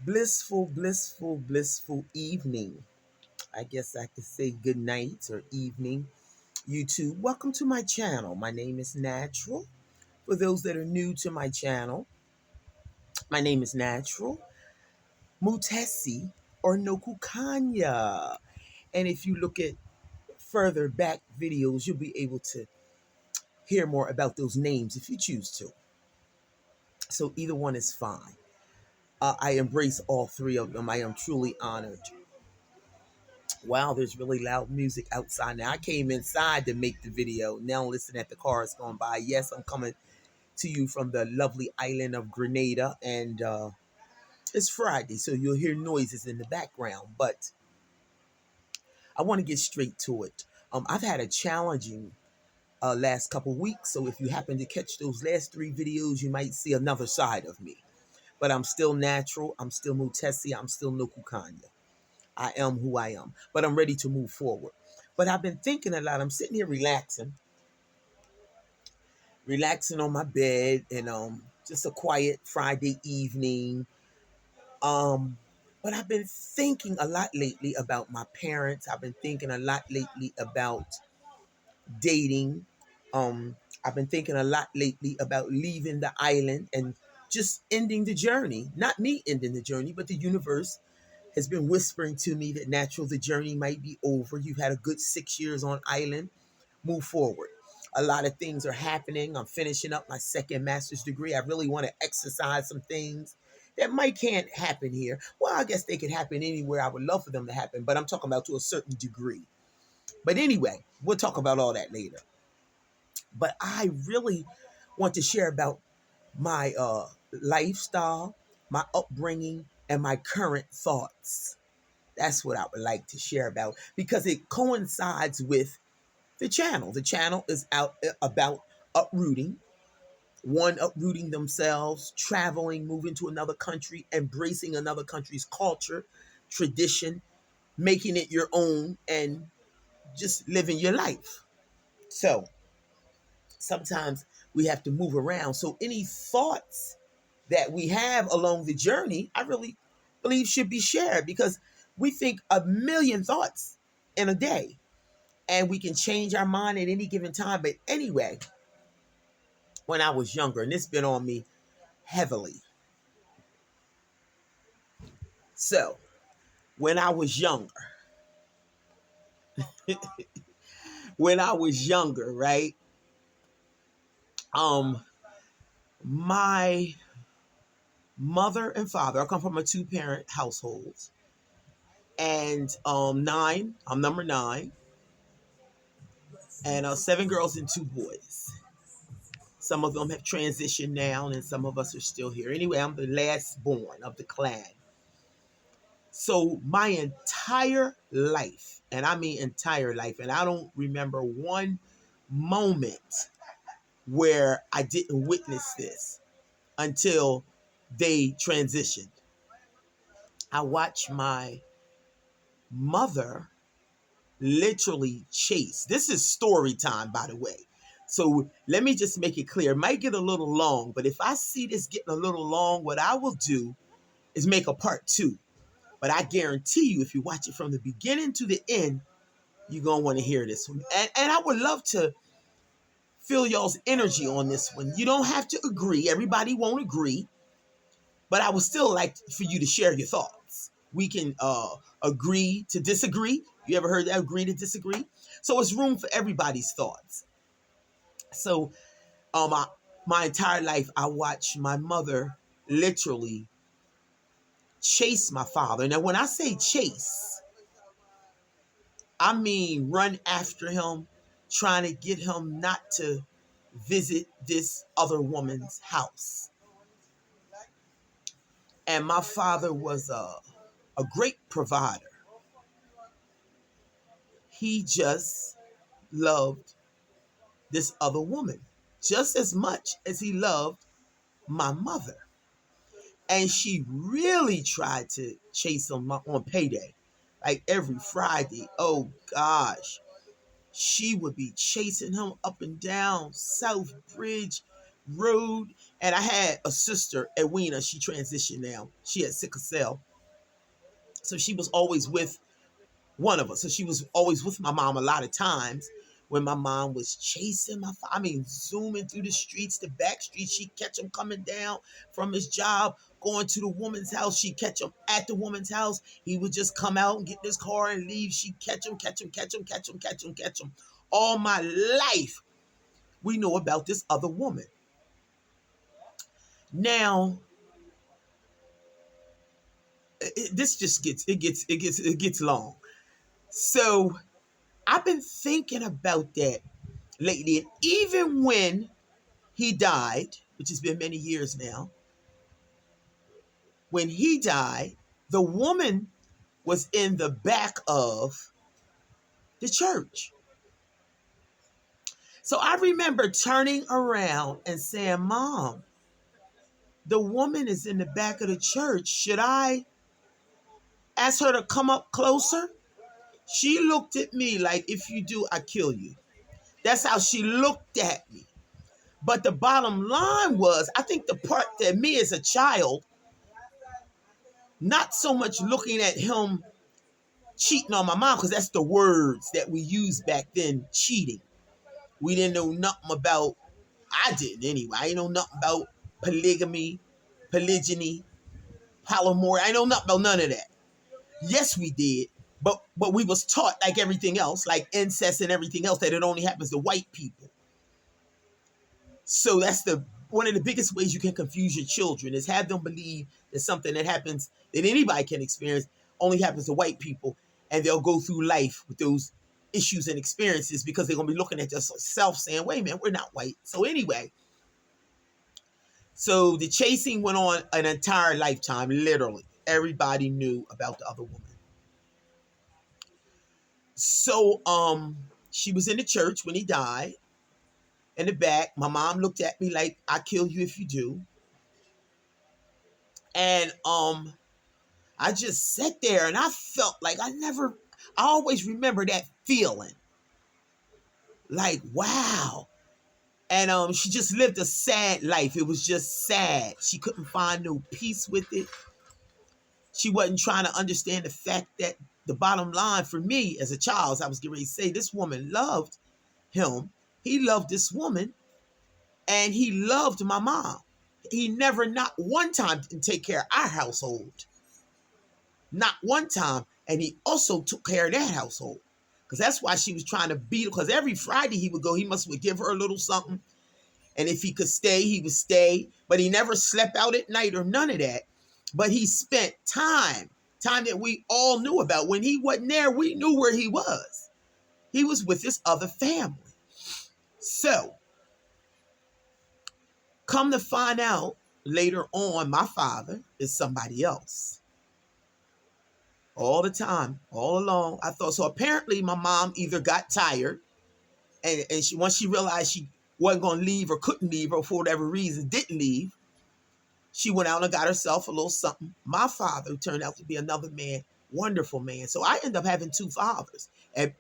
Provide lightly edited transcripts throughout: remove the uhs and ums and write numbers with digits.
Blissful, blissful, blissful evening. I guess I could say good night or evening. YouTube, welcome to my channel. My name is Natural. For those that are new to my channel, my name is Natural Mutesi or Nokukanya. And if you look at further back videos, you'll be able to hear more about those names if you choose to. So either one is fine. I embrace all three of them. I am truly honored. Wow, there's really loud music outside now. I came inside to make the video. Now listen at the cars going by. Yes, I'm coming to you from the lovely island of Grenada, and it's Friday, so you'll hear noises in the background. But I want to get straight to it. I've had a challenging last couple weeks, so if you happen to catch those last three videos, you might see another side of me. But I'm still natural. I'm still Mutesi. I'm still Nokukanya. I am who I am, but I'm ready to move forward. But I've been thinking a lot. I'm sitting here relaxing on my bed, and just a quiet Friday evening. Um, but I've been thinking a lot lately about my parents. I've been thinking a lot lately about dating. Um, I've been thinking a lot lately about leaving the island and just ending the journey. Not me ending the journey, but the universe has been whispering to me that natural the journey might be over. You've had a good 6 years on island. Move forward. A lot of things are happening. I'm finishing up my second master's degree. I really want to exercise some things that might can't happen here. Well, I guess they could happen anywhere. I would love for them to happen, but I'm talking about to a certain degree. But anyway, we'll talk about all that later. But I really want to share about my lifestyle, my upbringing, and my current thoughts. That's what I would like to share about because it coincides with the channel. The channel is out about uprooting, one uprooting themselves, traveling, moving to another country, embracing another country's culture, tradition, making it your own, and just living your life. So sometimes we have to move around. So any thoughts that we have along the journey, I really believe should be shared because we think a million thoughts in a day and we can change our mind at any given time. But anyway, when I was younger, and it's been on me heavily. So when I was younger, right? Um, my mother and father, I come from a two-parent household, and I'm number nine, and seven girls and two boys. Some of them have transitioned now, and some of us are still here. Anyway, I'm the last born of the clan. So my entire life, and I mean entire life, and I don't remember one moment where I didn't witness this until they transitioned. I watched my mother literally chase. This is story time, by the way. So let me just make it clear. It might get a little long, but if I see this getting a little long, what I will do is make a part two. But I guarantee you, if you watch it from the beginning to the end, you're going to want to hear this one. And I would love to feel y'all's energy on this one. You don't have to agree. Everybody won't agree. But I would still like for you to share your thoughts. We can agree to disagree. You ever heard that? Agree to disagree? So it's room for everybody's thoughts. So my entire life, I watched my mother literally chase my father. Now, when I say chase, I mean run after him, trying to get him not to visit this other woman's house. And my father was a great provider. He just loved this other woman just as much as he loved my mother. And she really tried to chase him on payday. Like every Friday. Oh gosh. She would be chasing him up and down South Bridge, road. And I had a sister, Edwina. She transitioned now. She had sickle cell. So she was always with one of us. So she was always with my mom a lot of times when my mom was chasing I mean, zooming through the streets, the back streets. She'd catch him coming down from his job, going to the woman's house. She'd catch him at the woman's house. He would just come out and get in his car and leave. She'd catch him, catch him, catch him, catch him, catch him, catch him. All my life, we know about this other woman. Now, this just gets long. So I've been thinking about that lately, and even when he died, which has been many years now, when he died, the woman was in the back of the church. So I remember turning around and saying, Mom, the woman is in the back of the church. Should I ask her to come up closer? She looked at me like, if you do, I kill you. That's how she looked at me. But the bottom line was, I think the part that me as a child, not so much looking at him cheating on my mom, because that's the words that we used back then, cheating. We didn't know nothing about, I didn't anyway. I didn't know nothing about polygamy, polygyny, polyamory. I know nothing about none of that. Yes, we did. But we was taught like everything else, like incest and everything else, that it only happens to white people. So that's one of the biggest ways you can confuse your children, is have them believe that something that happens, that anybody can experience, only happens to white people. And they'll go through life with those issues and experiences because they're going to be looking at themselves saying, wait a minute, we're not white. So anyway, so the chasing went on an entire lifetime, literally. Everybody knew about the other woman. So she was in the church when he died. In the back, my mom looked at me like, I'll kill you if you do. And I just sat there and I felt like I always remember that feeling. Like, wow. And she just lived a sad life. It was just sad. She couldn't find no peace with it. She wasn't trying to understand the fact that the bottom line for me as a child, as I was getting ready to say, this woman loved him. He loved this woman. And he loved my mom. He never, not one time, didn't take care of our household. Not one time. And he also took care of that household. Because that's why she was trying to beat him. Because every Friday he would go, he would give her a little something. And if he could stay, he would stay. But he never slept out at night or none of that. But he spent time that we all knew about. When he wasn't there, we knew where he was. He was with his other family. So, come to find out later on, my father is somebody else. All the time, all along, I thought. So apparently my mom either got tired and once she realized she wasn't going to leave or couldn't leave or for whatever reason didn't leave, she went out and got herself a little something. My father turned out to be another man, wonderful man. So I ended up having two fathers. I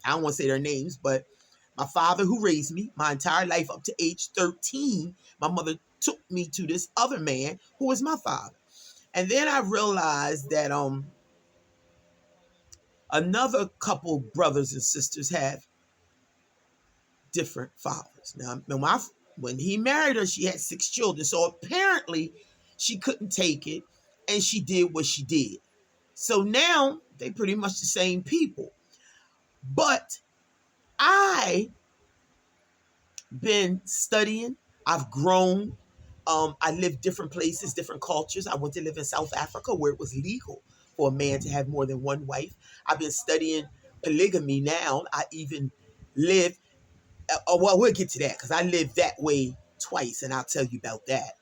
don't want to say their names, but my father who raised me my entire life up to age 13, my mother took me to this other man who was my father. And then I realized that another couple brothers and sisters have different fathers. Now, when he married her, she had 6 children. So apparently she couldn't take it and she did what she did. So now they pretty much the same people. But I been studying. I've grown. I lived different places, different cultures. I went to live in South Africa where it was legal for a man to have more than one wife. I've been studying polygamy now. I even live, well, we'll get to that because I lived that way twice and I'll tell you about that.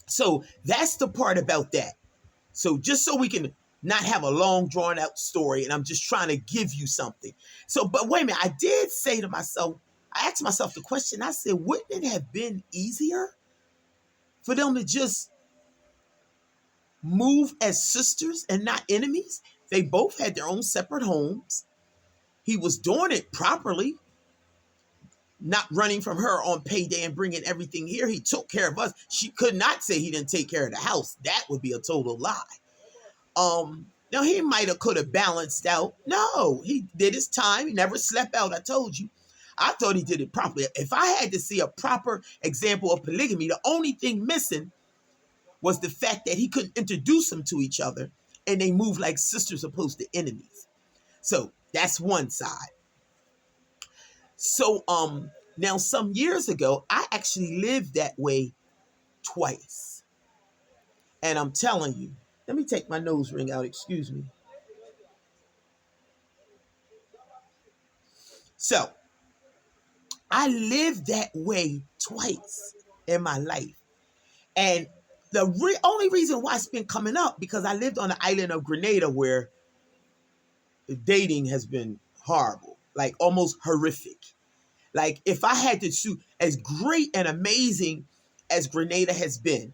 So that's the part about that. So just so we can not have a long drawn out story, and I'm just trying to give you something. So, but wait a minute, I did say to myself, I asked myself the question, I said, wouldn't it have been easier for them to just move as sisters and not enemies? They both had their own separate homes. He was doing it properly. not running from her on payday and bringing everything here. He took care of us. She could not say he didn't take care of the house. That would be a total lie. Now he might have could have balanced out. No, he did his time. He never slept out. I told you. I thought he did it properly. If I had to see a proper example of polygamy, the only thing missing was the fact that he couldn't introduce them to each other and they moved like sisters opposed to enemies. So that's one side. So now some years ago, I actually lived that way twice. And I'm telling you, let me take my nose ring out, excuse me. So I lived that way twice in my life. And the only reason why it's been coming up because I lived on the island of Grenada where dating has been horrible, like almost horrific. Like if I had to choose, as great and amazing as Grenada has been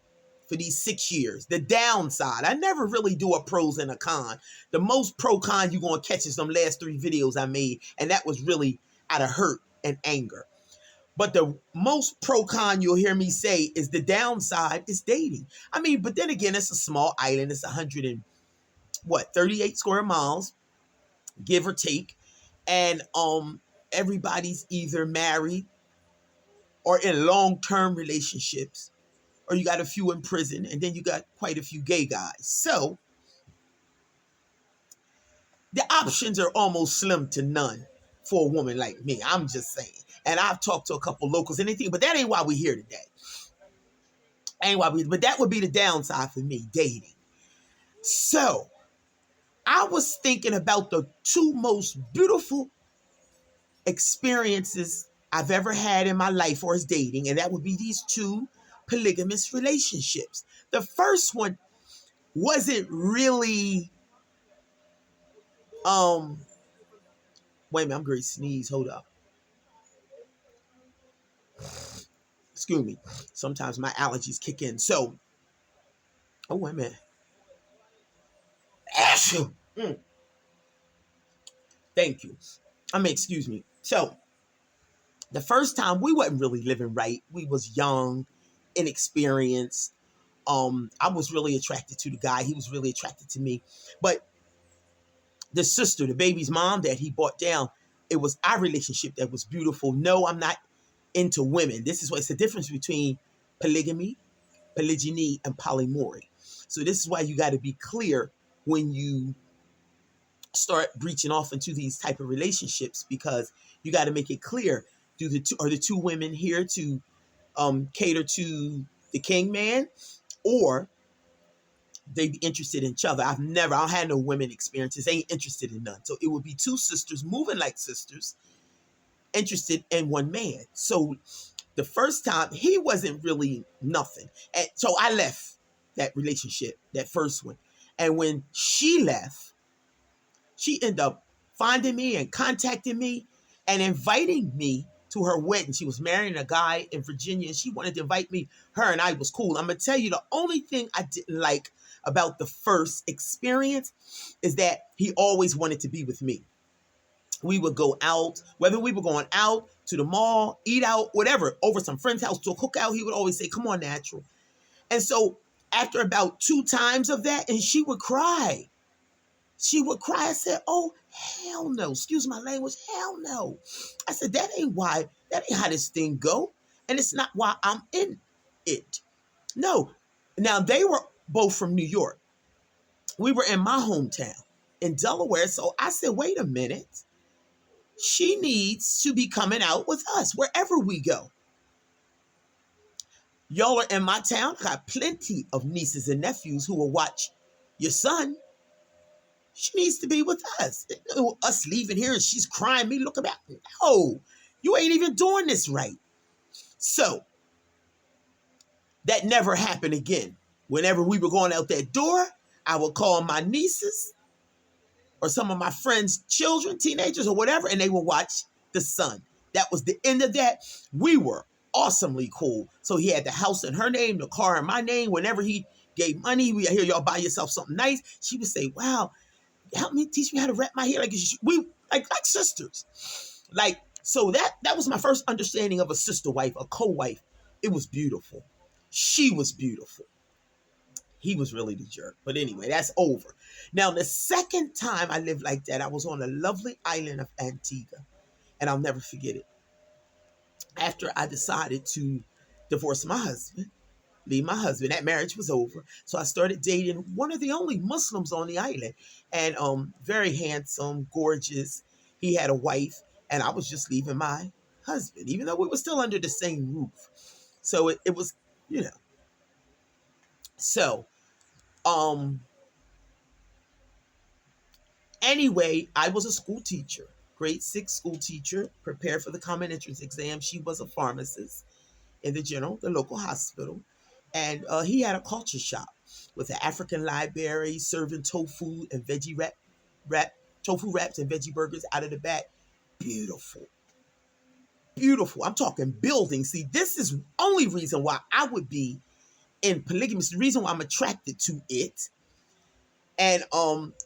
for these 6 years, the downside, I never really do a pros and a con. The most pro con you're going to catch is them last 3 videos I made. And that was really out of hurt and anger. But the most pro con you'll hear me say is the downside is dating. I mean, but then again, it's a small island. It's 38 square miles, give or take. And everybody's either married or in long-term relationships, or you got a few in prison, and then you got quite a few gay guys. So the options are almost slim to none for a woman like me. I'm just saying. And I've talked to a couple locals and anything, but that ain't why we're here today. But that would be the downside for me, dating. So I was thinking about the 2 most beautiful experiences I've ever had in my life or as dating, and that would be these 2 polygamous relationships. The first one wasn't really wait a minute, I'm going to sneeze. Hold up. Excuse me. Sometimes my allergies kick in. So, oh, wait a minute. Thank you. Excuse me. So, the first time we wasn't really living right. We was young, inexperienced. I was really attracted to the guy. He was really attracted to me. But the sister, the baby's mom that he brought down, it was our relationship that was beautiful. No, I'm not into women. This is what it's the difference between polygamy, polygyny, and polyamory. So this is why you got to be clear when you start breaching off into these type of relationships, because you got to make it clear: are the 2 women here to cater to the king man, or they be interested in each other? I don't have no women experiences. They ain't interested in none. So it would be 2 sisters moving like sisters, interested in one man. So the first time he wasn't really nothing. And so I left that relationship, that first one. And when she left, she ended up finding me and contacting me and inviting me to her wedding. She was marrying a guy in Virginia and she wanted to invite me. Her and I was cool. I'm going to tell you, the only thing I didn't like about the first experience is that he always wanted to be with me. We would go out, whether we were going out to the mall, eat out, whatever, over some friend's house to a cookout, he would always say, come on, natural. And so after about 2 times of that, and she would cry. She would cry. I said, oh, hell no. Excuse my language. Hell no. I said, that ain't how this thing go. And it's not why I'm in it. No. Now, they were both from New York. We were in my hometown in Delaware. So I said, wait a minute. She needs to be coming out with us wherever we go. Y'all are in my town. I got plenty of nieces and nephews who will watch your son. She needs to be with us. Us leaving here and she's crying me, look about. No, you ain't even doing this right. So that never happened again. Whenever we were going out that door, I would call my nieces or some of my friends' children, teenagers or whatever, and they would watch the son. That was the end of that. We were awesomely cool. So he had the house in her name, the car in my name. Whenever he gave money, we hear y'all buy yourself something nice. She would say, wow, help me, teach me how to wrap my hair like sisters. So that was my first understanding of a sister wife, a co-wife. It was beautiful. She was beautiful. He was really the jerk. But anyway, that's over. Now, the second time I lived like that, I was on a lovely island of Antigua. And I'll never forget it. After I decided to divorce my husband, leave my husband, that marriage was over. So I started dating one of the only Muslims on the island. And very handsome, gorgeous. He had a wife. And I was just leaving my husband, even though we were still under the same roof. So it was, you know. So, um, anyway, I was a school teacher, grade six school teacher, prepared for the common entrance exam. She was a pharmacist in the local hospital. And he had a culture shop with an African library serving tofu and tofu wraps and veggie burgers out of the back. Beautiful. Beautiful. I'm talking buildings. See, this is only reason why I would be in polygamy. It's the reason why I'm attracted to it. And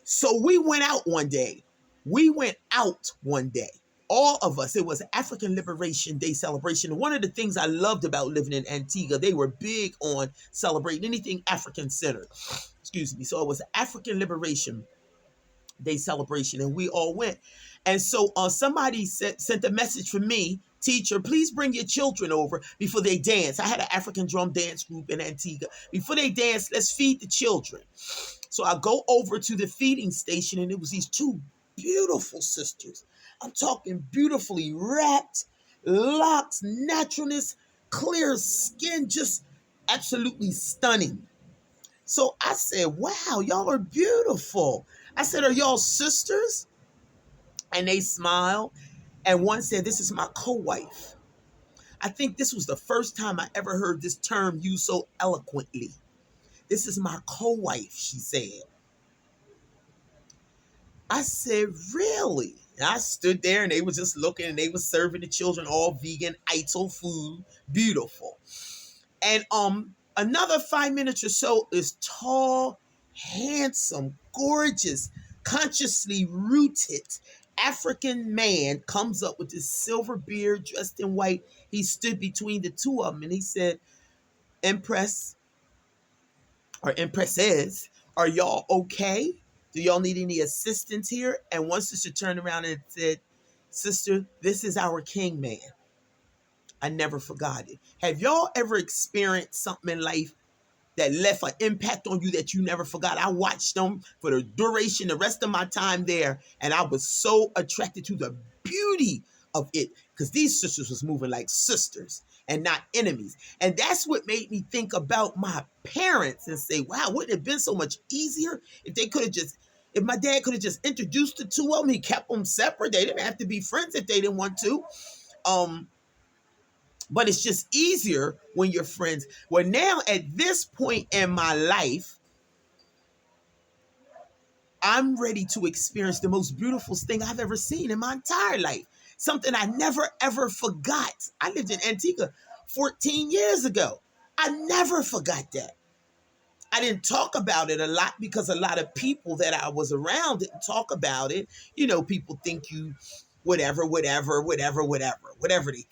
so we went out one day. We went out one day. All of us. It was African Liberation Day celebration. And one of the things I loved about living in Antigua, they were big on celebrating anything African centered. Excuse me. So it was African Liberation Day celebration, and we all went. And so somebody sent a message for me, teacher, please bring your children over before they dance. I had an African drum dance group in Antigua. Before they dance, let's feed the children. So I go over to the feeding station, and it was these two beautiful sisters. I'm talking beautifully wrapped, locks, naturalness, clear skin, just absolutely stunning. So I said, wow, y'all are beautiful. I said, are y'all sisters? And they smiled. And one said, this is my co-wife. I think this was the first time I ever heard this term used so eloquently. This is my co-wife, she said. I said, really? And I stood there and they were just looking and they were serving the children all vegan, Ital food. Beautiful. And another 5 minutes or so is tall, handsome, gorgeous, consciously rooted African man comes up with this silver beard dressed in white. He stood between the two of them and he said, Empress or Empresses, are y'all okay? Do y'all need any assistance here? And one sister turned around and said, Sister, this is our king man. I never forgot it. Have y'all ever experienced something in life that left an impact on you that you never forgot? I watched them for the duration, the rest of my time there, and I was so attracted to the beauty of it because these sisters was moving like sisters and not enemies. And that's what made me think about my parents and say, wow, wouldn't it have been so much easier if they could have just, if my dad could have just introduced the two of them, he kept them separate. They didn't have to be friends if they didn't want to. But it's just easier when you're friends. Well, now at this point in my life, I'm ready to experience the most beautiful thing I've ever seen in my entire life. Something I never, ever forgot. I lived in Antigua 14 years ago. I never forgot that. I didn't talk about it a lot because a lot of people that I was around didn't talk about it. You know, people think you whatever they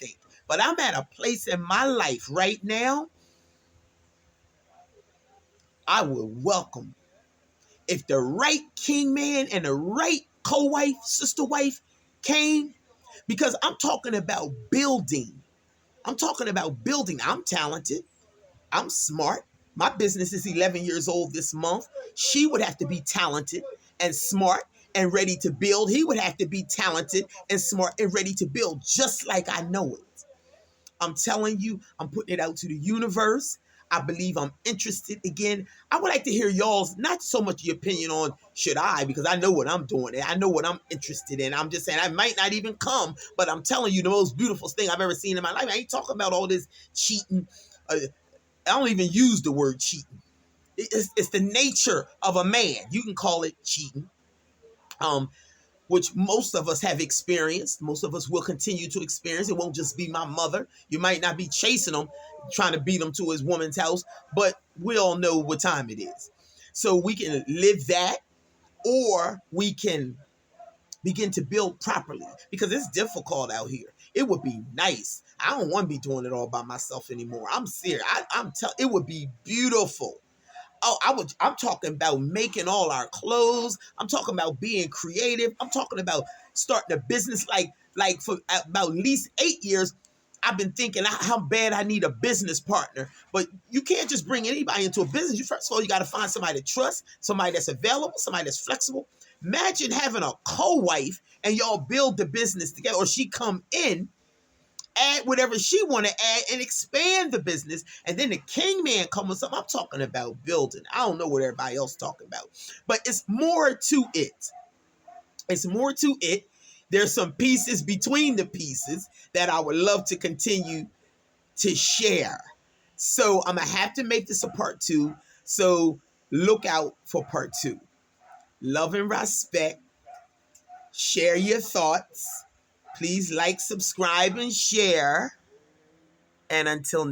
think. But I'm at a place in my life right now, I would welcome if the right king man and the right co-wife, sister wife came, because I'm talking about building. I'm talking about building. I'm talented. I'm smart. My business is 11 years old this month. She would have to be talented and smart and ready to build. He would have to be talented and smart and ready to build, just like I know it. I'm telling you, I'm putting it out to the universe. I believe I'm interested again. I would like to hear y'all's, not so much your opinion on should I, because I know what I'm doing. I know what I'm interested in. I'm just saying I might not even come, but I'm telling you the most beautiful thing I've ever seen in my life. I ain't talking about all this cheating. I don't even use the word cheating. It's the nature of a man. You can call it cheating. Which most of us have experienced. Most of us will continue to experience. It won't just be my mother. You might not be chasing him, trying to beat him to his woman's house, but we all know what time it is. So we can live that, or we can begin to build properly, because it's difficult out here. It would be nice. I don't want to be doing it all by myself anymore. I'm serious. I'm telling. It would be beautiful. Oh, I'm talking about making all our clothes. I'm talking about being creative. I'm talking about starting a business. Like for about at least 8 years, I've been thinking how bad I need a business partner. But you can't just bring anybody into a business. First of all, you got to find somebody to trust, somebody that's available, somebody that's flexible. Imagine having a co-wife and y'all build the business together, or she come in, add whatever she want to add, and expand the business, and then the king man come with something. I'm talking about building. I don't know what everybody else talking about, but it's more to it. It's more to it. There's some pieces between the pieces that I would love to continue to share. So I'm gonna have to make this a part 2. So look out for part 2. Love and respect. Share your thoughts. Please like, subscribe, and share. And until